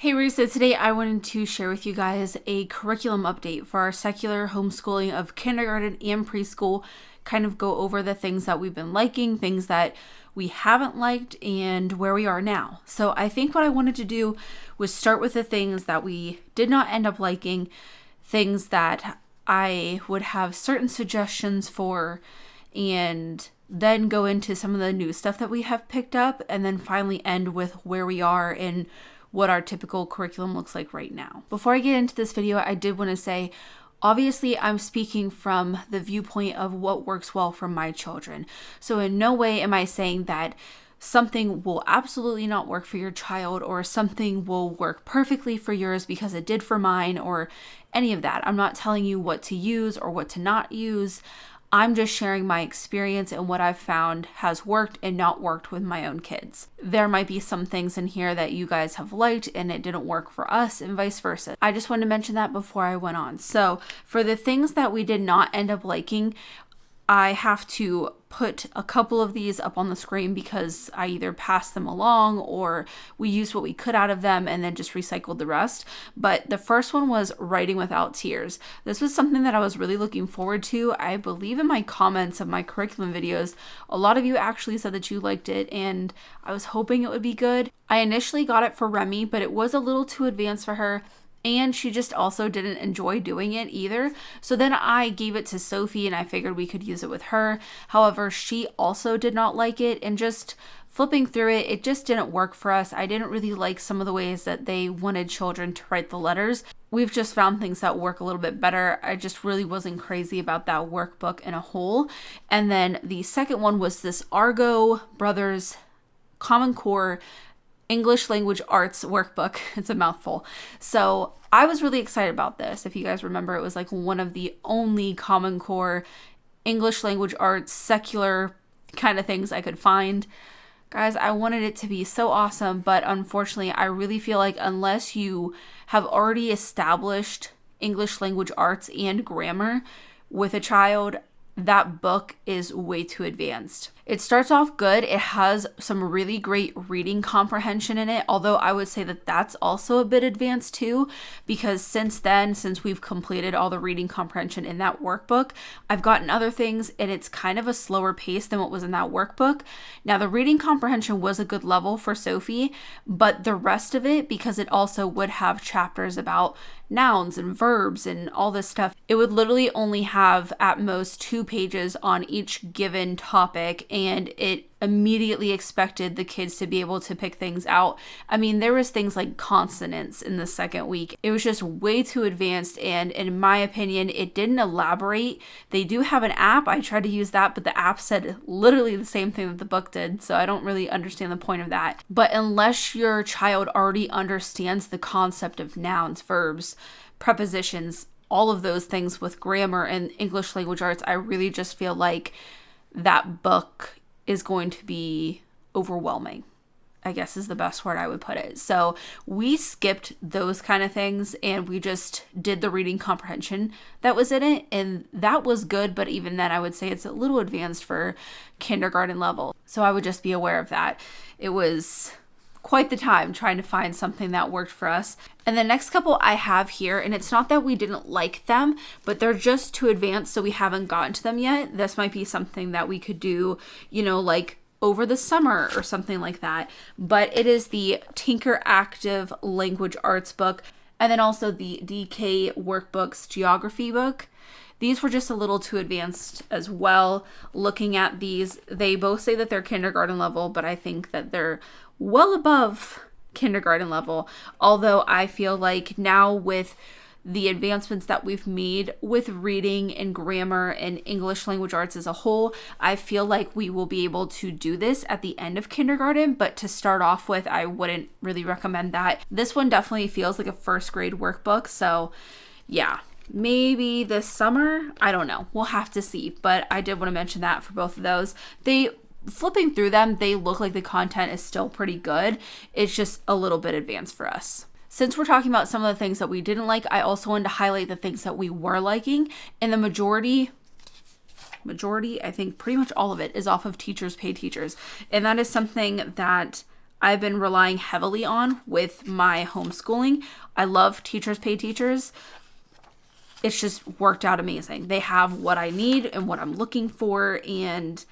Hey Ruth, so today I wanted to share with you guys a curriculum update for our secular homeschooling of kindergarten and preschool, kind of go over the things that we've been liking, things that we haven't liked, and where we are now. So I think what I wanted to do was start with the things that we did not end up liking, things that I would have certain suggestions for, and then go into some of the new stuff that we have picked up, and then finally end with where we are and what our typical curriculum looks like right now. Before I get into this video, I did want to say, obviously I'm speaking from the viewpoint of what works well for my children. So in no way am I saying that something will absolutely not work for your child or something will work perfectly for yours because it did for mine or any of that. I'm not telling you what to use or what to not use. I'm just sharing my experience and what I've found has worked and not worked with my own kids. There might be some things in here that you guys have liked and it didn't work for us and vice versa. I just wanted to mention that before I went on. So for the things that we did not end up liking, I have to put a couple of these up on the screen because I either passed them along or we used what we could out of them and then just recycled the rest. But the first one was writing without tears. This was something that I was really looking forward to. I believe in my comments of my curriculum videos, a lot of you actually said that you liked it and I was hoping it would be good. I initially got it for Remy, but it was a little too advanced for her. And she just also didn't enjoy doing it either. So then I gave it to Sophie and I figured we could use it with her. However, she also did not like it, and just flipping through it, it just didn't work for us. I didn't really like some of the ways that they wanted children to write the letters. We've just found things that work a little bit better. I just really wasn't crazy about that workbook in a whole. And then the second one was this Argo Brothers Common Core English Language Arts workbook. It's a mouthful. So I was really excited about this. If you guys remember, it was like one of the only Common Core English Language Arts secular kind of things I could find. Guys, I wanted it to be so awesome, but unfortunately, I really feel like unless you have already established English Language Arts and grammar with a child, that book is way too advanced. It starts off good. It has some really great reading comprehension in it, although I would say that that's also a bit advanced too, because since we've completed all the reading comprehension in that workbook, I've gotten other things and it's kind of a slower pace than what was in that workbook. Now, the reading comprehension was a good level for Sophie, but the rest of it, because it also would have chapters about nouns and verbs and all this stuff, it would literally only have at most 2 pages on each given topic, and it immediately expected the kids to be able to pick things out. I mean, there was things like consonants in the second week. It was just way too advanced, and in my opinion, it didn't elaborate. They do have an app. I tried to use that, but the app said literally the same thing that the book did, so I don't really understand the point of that. But unless your child already understands the concept of nouns, verbs, prepositions, all of those things with grammar and English Language Arts, I really just feel like that book is going to be overwhelming, I guess is the best word I would put it. So we skipped those kind of things and we just did the reading comprehension that was in it, and that was good, but even then I would say it's a little advanced for kindergarten level. So I would just be aware of that. It was quite the time trying to find something that worked for us. And the next couple I have here, and it's not that we didn't like them, but they're just too advanced, so we haven't gotten to them yet. This might be something that we could do, like over the summer or something like that. But it is the Tinker Active Language Arts book, and then also the DK Workbooks Geography book. These were just a little too advanced as well. Looking at these, they both say that they're kindergarten level, but I think that they're well above kindergarten level. Although I feel like now with the advancements that we've made with reading and grammar and English Language Arts as a whole, I feel like we will be able to do this at the end of kindergarten, but to start off with, I wouldn't really recommend that. This one definitely feels like a first grade workbook, so yeah. Maybe this summer, I don't know. We'll have to see, but I did want to mention that for both of those. Flipping through them, they look like the content is still pretty good. It's just a little bit advanced for us. Since we're talking about some of the things that we didn't like, I also wanted to highlight the things that we were liking, and the majority, I think pretty much all of it is off of Teachers Pay Teachers, and that is something that I've been relying heavily on with my homeschooling. I love Teachers Pay Teachers. It's just worked out amazing. They have what I need and what I'm looking for, and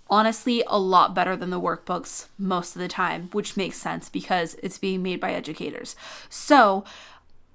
honestly, a lot better than the workbooks most of the time, which makes sense because it's being made by educators. So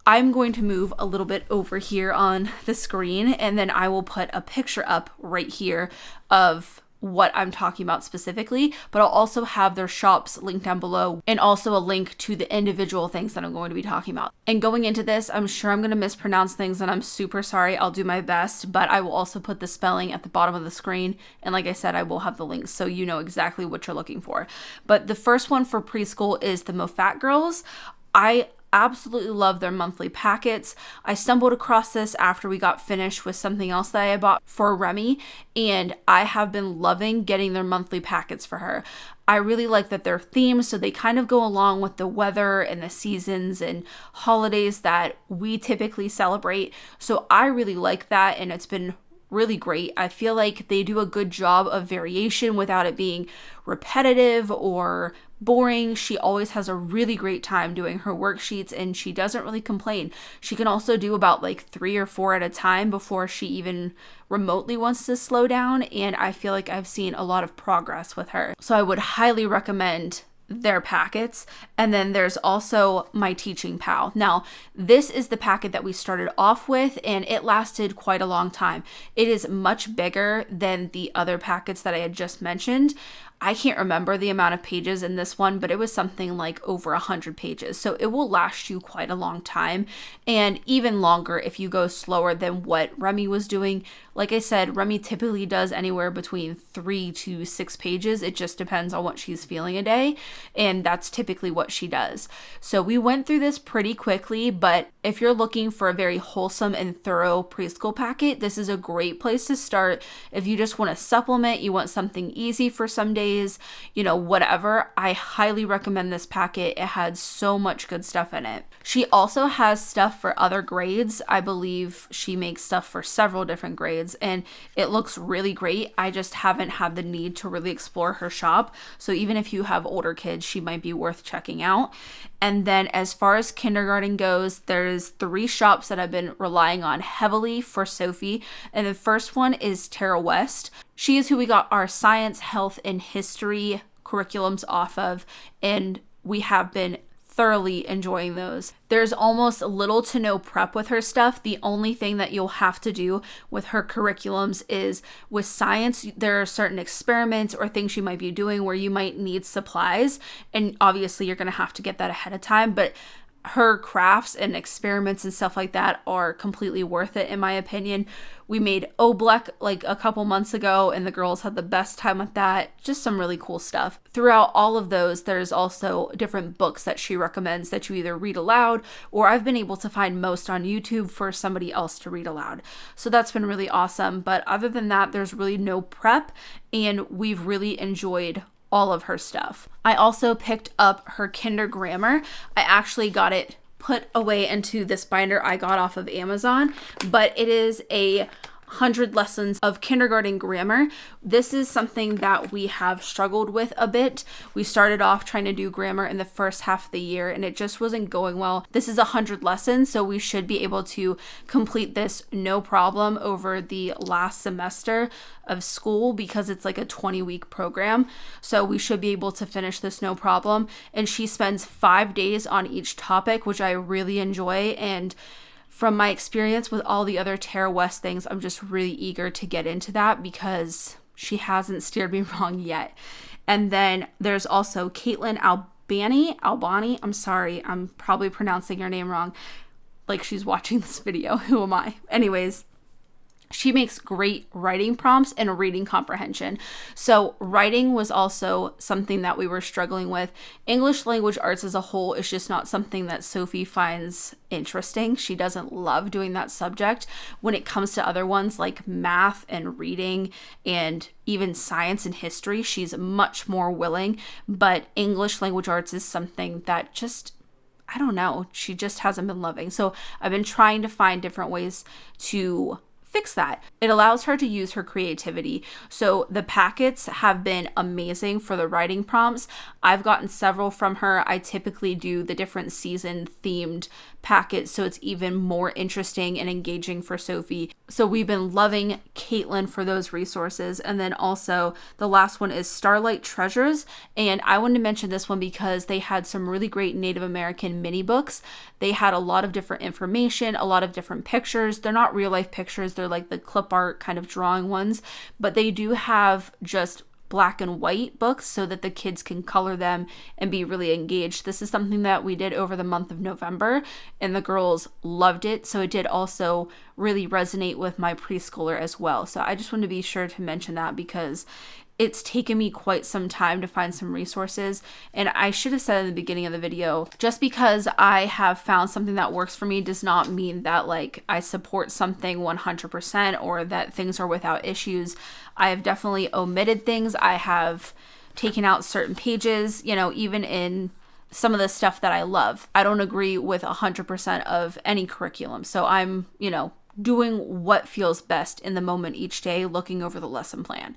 I'm going to move a little bit over here on the screen, and then I will put a picture up right here of what I'm talking about specifically, but I'll also have their shops linked down below, and also a link to the individual things that I'm going to be talking about. And going into this, I'm sure I'm going to mispronounce things, and I'm super sorry. I'll do my best, but I will also put the spelling at the bottom of the screen. And like I said, I will have the links so you know exactly what you're looking for. But the first one for preschool is the Moffatt Girls. I absolutely love their monthly packets. I stumbled across this after we got finished with something else that I bought for Remy, and I have been loving getting their monthly packets for her. I really like that they're themed, so they kind of go along with the weather and the seasons and holidays that we typically celebrate. So I really like that, and it's been really great. I feel like they do a good job of variation without it being repetitive or boring. She always has a really great time doing her worksheets, and she doesn't really complain. She can also do about like 3 or 4 at a time before she even remotely wants to slow down, and I feel like I've seen a lot of progress with her. So I would highly recommend their packets. And then there's also my Teaching Pal. Now, this is the packet that we started off with, and it lasted quite a long time. It is much bigger than the other packets that I had just mentioned. I can't remember the amount of pages in this one, but it was something like over 100 pages. So it will last you quite a long time, and even longer if you go slower than what Remy was doing. Like I said, Remy typically does anywhere between 3 to 6 pages. It just depends on what she's feeling a day, and that's typically what she does. So we went through this pretty quickly, but if you're looking for a very wholesome and thorough preschool packet, this is a great place to start. If you just want to supplement, you want something easy for some days, whatever, I highly recommend this packet. It had so much good stuff in it. She also has stuff for other grades. I believe she makes stuff for several different grades, and it looks really great. I just haven't had the need to really explore her shop. So even if you have older kids, she might be worth checking out. And then as far as kindergarten goes, there's 3 shops that I've been relying on heavily for Sophie. And the first one is Tara West. She is who we got our science, health, and history curriculums off of, and we have been thoroughly enjoying those. There's almost little to no prep with her stuff. The only thing that you'll have to do with her curriculums is with science, there are certain experiments or things she might be doing where you might need supplies, and obviously you're going to have to get that ahead of time, but her crafts and experiments and stuff like that are completely worth it in my opinion. We made oblek like a couple months ago, and the girls had the best time with that. Just some really cool stuff. Throughout all of those, there's also different books that she recommends that you either read aloud, or I've been able to find most on YouTube for somebody else to read aloud. So that's been really awesome. But other than that, there's really no prep, and we've really enjoyed all of her stuff. I also picked up her kinder grammar. I actually got it put away into this binder I got off of Amazon, but it is a 100 lessons of kindergarten grammar. This is something that we have struggled with a bit. We started off trying to do grammar in the first half of the year, and it just wasn't going well. This is 100 lessons, so we should be able to complete this no problem over the last semester of school because it's like a 20-week program. So we should be able to finish this no problem. And she spends 5 days on each topic, which I really enjoy. And from my experience with all the other Tara West things, I'm just really eager to get into that because she hasn't steered me wrong yet. And then there's also Kaitlynn Albani. I'm sorry, I'm probably pronouncing your name wrong. Like she's watching this video. Who am I? Anyways, she makes great writing prompts and reading comprehension. So writing was also something that we were struggling with. English language arts as a whole is just not something that Sophie finds interesting. She doesn't love doing that subject. When it comes to other ones like math and reading and even science and history, she's much more willing. But English language arts is something that just, I don't know, she just hasn't been loving. So I've been trying to find different ways to fix that. It allows her to use her creativity. So the packets have been amazing for the writing prompts. I've gotten several from her. I typically do the different season themed packets, so it's even more interesting and engaging for Sophie. So we've been loving Kaitlynn for those resources. And then also the last one is Starlight Treasures. And I wanted to mention this one because they had some really great Native American mini books. They had a lot of different information, a lot of different pictures. They're not real life pictures. They're like the clip art kind of drawing ones, but they do have just black and white books so that the kids can color them and be really engaged. This is something that we did over the month of November and the girls loved it. So it did also really resonate with my preschooler as well. So I just wanted to be sure to mention that because it's taken me quite some time to find some resources. And I should have said in the beginning of the video, just because I have found something that works for me does not mean that like I support something 100% or that things are without issues. I have definitely omitted things. I have taken out certain pages, you know, even in some of the stuff that I love. I don't agree with 100% of any curriculum. So I'm, you know, doing what feels best in the moment each day, looking over the lesson plan,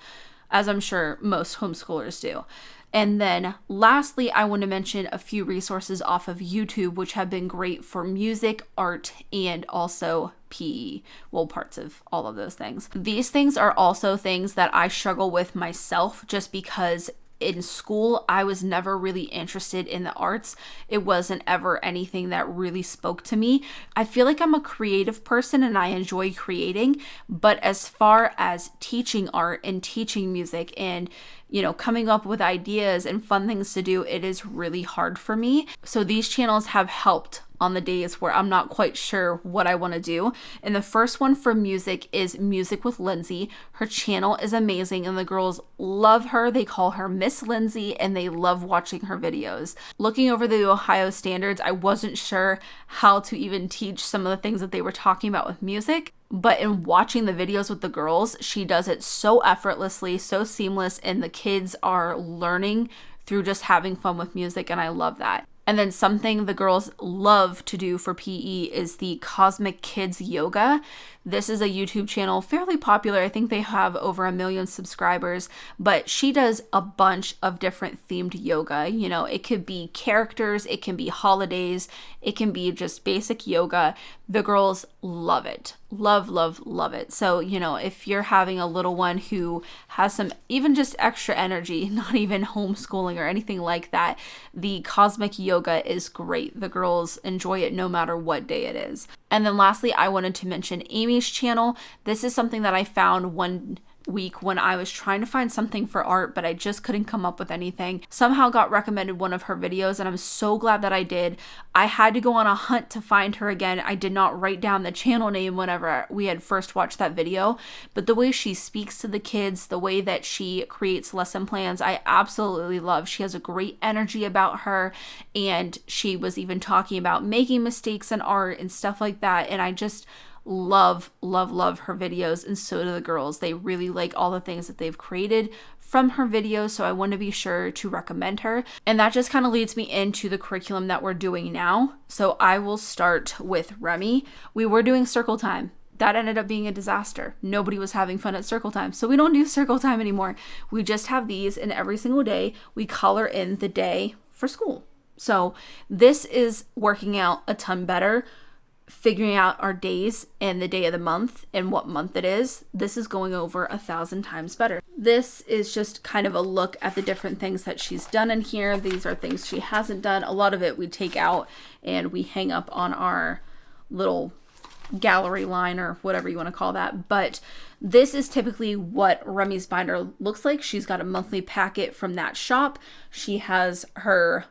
as I'm sure most homeschoolers do. And then lastly, I want to mention a few resources off of YouTube, which have been great for music, art, and also PE. Well, parts of all of those things. These things are also things that I struggle with myself just because in school, I was never really interested in the arts. It wasn't ever anything that really spoke to me. I feel like I'm a creative person and I enjoy creating, but as far as teaching art and teaching music and, you know, coming up with ideas and fun things to do, it is really hard for me. So these channels have helped on the days where I'm not quite sure what I want to do. And the first one for music is Music with Lindsey. Her channel is amazing and the girls love her. They call her Miss Lindsey and they love watching her videos. Looking over the Ohio standards, I wasn't sure how to even teach some of the things that they were talking about with music. But in watching the videos with the girls, she does it so effortlessly, so seamless, and the kids are learning through just having fun with music, and I love that. And then something the girls love to do for PE is the Cosmic Kids Yoga. This is a YouTube channel, fairly popular. I think they have over 1 million subscribers, but she does a bunch of different themed yoga. You know, it could be characters, it can be holidays, it can be just basic yoga. The girls love it. Love, love, love it. So, you know, if you're having a little one who has some even just extra energy, not even homeschooling or anything like that, the Cosmic Yoga is great. The girls enjoy it no matter what day it is. And then lastly, I wanted to mention Amy's channel. This is something that I found one week when I was trying to find something for art, but I just couldn't come up with anything. Somehow got recommended one of her videos and I'm so glad that I did. I had to go on a hunt to find her again. I did not write down the channel name whenever we had first watched that video, but the way she speaks to the kids, the way that she creates lesson plans, I absolutely love. She has a great energy about her and she was even talking about making mistakes in art and stuff like that, and I just love, love, love her videos, and so do the girls. They really like all the things that they've created from her videos, so I want to be sure to recommend her. And that just kind of leads me into the curriculum that we're doing now. So I will start with Remy. We were doing circle time. That ended up being a disaster. Nobody was having fun at circle time. So we don't do circle time anymore. We just have these, and every single day we color in the day for school. So this is working out a ton better. Figuring out our days and the day of the month and what month it is, this is going over 1,000 times better. This is just kind of a look at the different things that she's done in here. These are things she hasn't done. A lot of it we take out and we hang up on our little gallery line or whatever you want to call that. But this is typically what Remy's binder looks like. She's got a monthly packet from that shop. She has her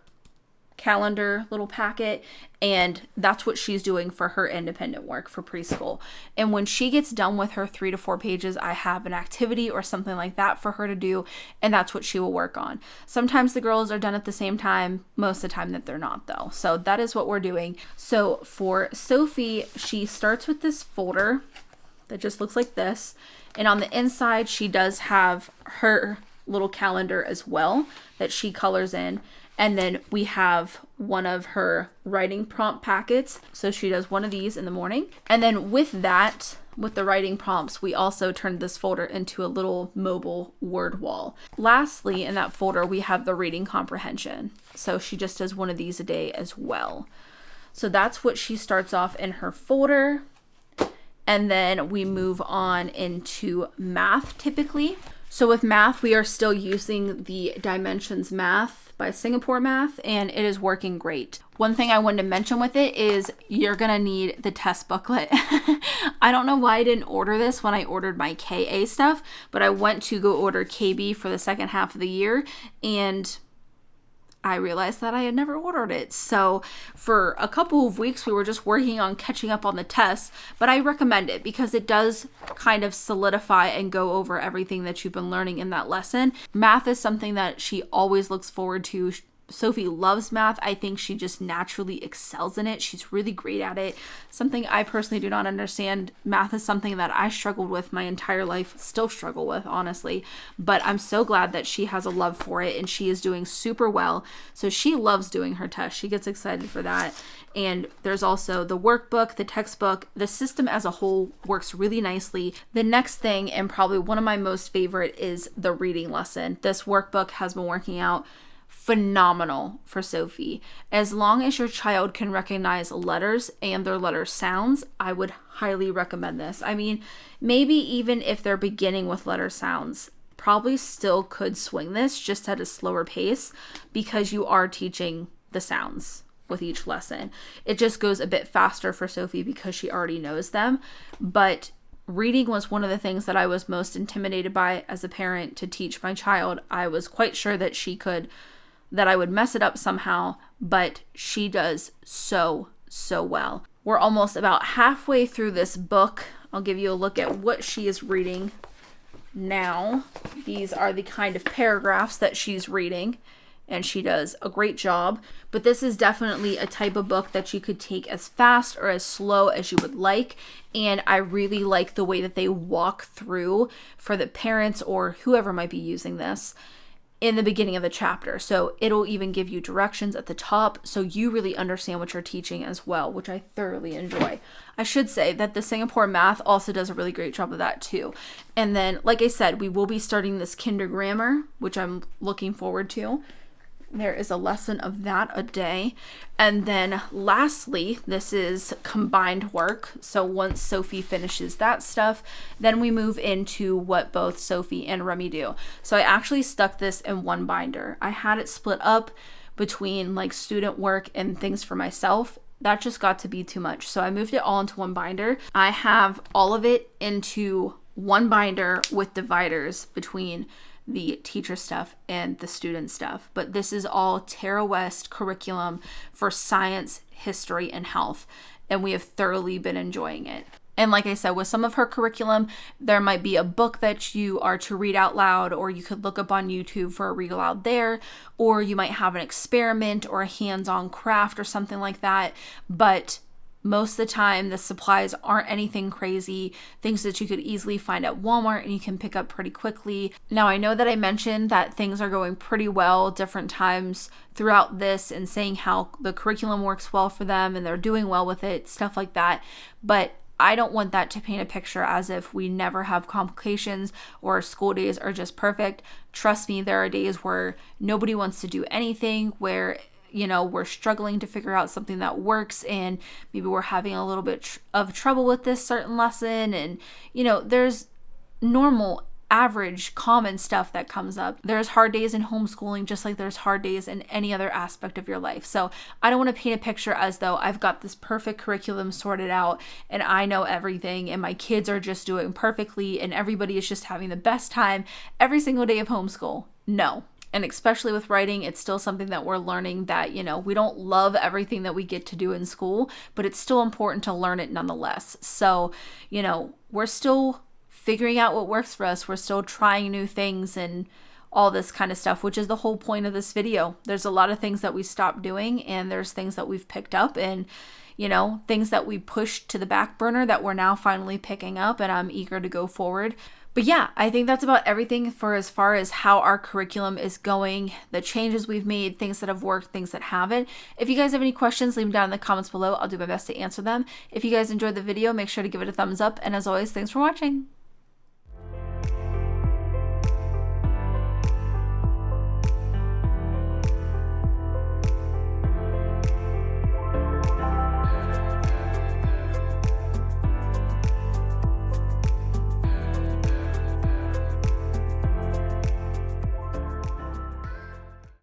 calendar little packet, and that's what she's doing for her independent work for preschool. And when she gets done with her 3 to 4 pages, I have an activity or something like that for her to do, and that's what she will work on. Sometimes the girls are done at the same time, most of the time that they're not though. So that is what we're doing. So for Sophie, she starts with this folder that just looks like this, and on the inside she does have her little calendar as well that she colors in. And then we have one of her writing prompt packets. So she does one of these in the morning. And then with that, with the writing prompts, we also turned this folder into a little mobile word wall. Lastly, in that folder, we have the reading comprehension. So she just does one of these a day as well. So that's what she starts off in her folder. And then we move on into math typically. So with math, we are still using the Dimensions Math by Singapore Math, and it is working great. One thing I wanted to mention with it is you're gonna need the test booklet. I don't know why I didn't order this when I ordered my KA stuff, but I went to go order KB for the second half of the year, and I realized that I had never ordered it. So for a couple of weeks, we were just working on catching up on the tests, but I recommend it because it does kind of solidify and go over everything that you've been learning in that lesson. Math is something that she always looks forward to. Sophie loves math. I think she just naturally excels in it. She's really great at it. Something I personally do not understand. Math is something that I struggled with my entire life, still struggle with, honestly. But I'm so glad that she has a love for it and she is doing super well. So she loves doing her test. She gets excited for that. And there's also the workbook, the textbook. The system as a whole works really nicely. The next thing, and probably one of my most favorite, is the reading lesson. This workbook has been working out phenomenal for Sophie. As long as your child can recognize letters and their letter sounds, I would highly recommend this. I mean, maybe even if they're beginning with letter sounds, probably still could swing this just at a slower pace because you are teaching the sounds with each lesson. It just goes a bit faster for Sophie because she already knows them. But reading was one of the things that I was most intimidated by as a parent to teach my child. I was quite sure that I would mess it up somehow, but she does so well. We're almost about halfway through this book. I'll give you a look at what she is reading now. These are the kind of paragraphs that she's reading, and she does a great job. But this is definitely a type of book that you could take as fast or as slow as you would like. And I really like the way that they walk through for the parents or whoever might be using this in the beginning of the chapter. So it'll even give you directions at the top so you really understand what you're teaching as well, which I thoroughly enjoy. I should say that the Singapore Math also does a really great job of that too. And then, like I said, we will be starting this Kinder Grammar, which I'm looking forward to. There is a lesson of that a day. And then lastly, this is combined work. So once Sophie finishes that stuff, then we move into what both Sophie and Remy do. So I actually stuck this in one binder. I had it split up between like student work and things for myself. That just got to be too much. So I moved it all into one binder. I have all of it into one binder with dividers between the teacher stuff and the student stuff. But this is all Tara West curriculum for science, history, and health. And we have thoroughly been enjoying it. And like I said, with some of her curriculum, there might be a book that you are to read out loud, or you could look up on YouTube for a read aloud there, or you might have an experiment or a hands-on craft or something like that. But most of the time, the supplies aren't anything crazy, things that you could easily find at Walmart and you can pick up pretty quickly. Now, I know that I mentioned that things are going pretty well different times throughout this and saying how the curriculum works well for them and they're doing well with it, stuff like that. But I don't want that to paint a picture as if we never have complications or our school days are just perfect. Trust me, there are days where nobody wants to do anything, where we're struggling to figure out something that works and maybe we're having a little bit of trouble with this certain lesson. And, there's normal, average, common stuff that comes up. There's hard days in homeschooling, just like there's hard days in any other aspect of your life. So I don't want to paint a picture as though I've got this perfect curriculum sorted out and I know everything and my kids are just doing perfectly and everybody is just having the best time every single day of homeschool. No. And especially with writing, it's still something that we're learning that, we don't love everything that we get to do in school, but it's still important to learn it nonetheless. So, we're still figuring out what works for us. We're still trying new things and all this kind of stuff, which is the whole point of this video. There's a lot of things that we stopped doing and there's things that we've picked up and, things that we pushed to the back burner that we're now finally picking up, and I'm eager to go forward. But yeah, I think that's about everything for as far as how our curriculum is going, the changes we've made, things that have worked, things that haven't. If you guys have any questions, leave them down in the comments below. I'll do my best to answer them. If you guys enjoyed the video, make sure to give it a thumbs up. And as always, thanks for watching.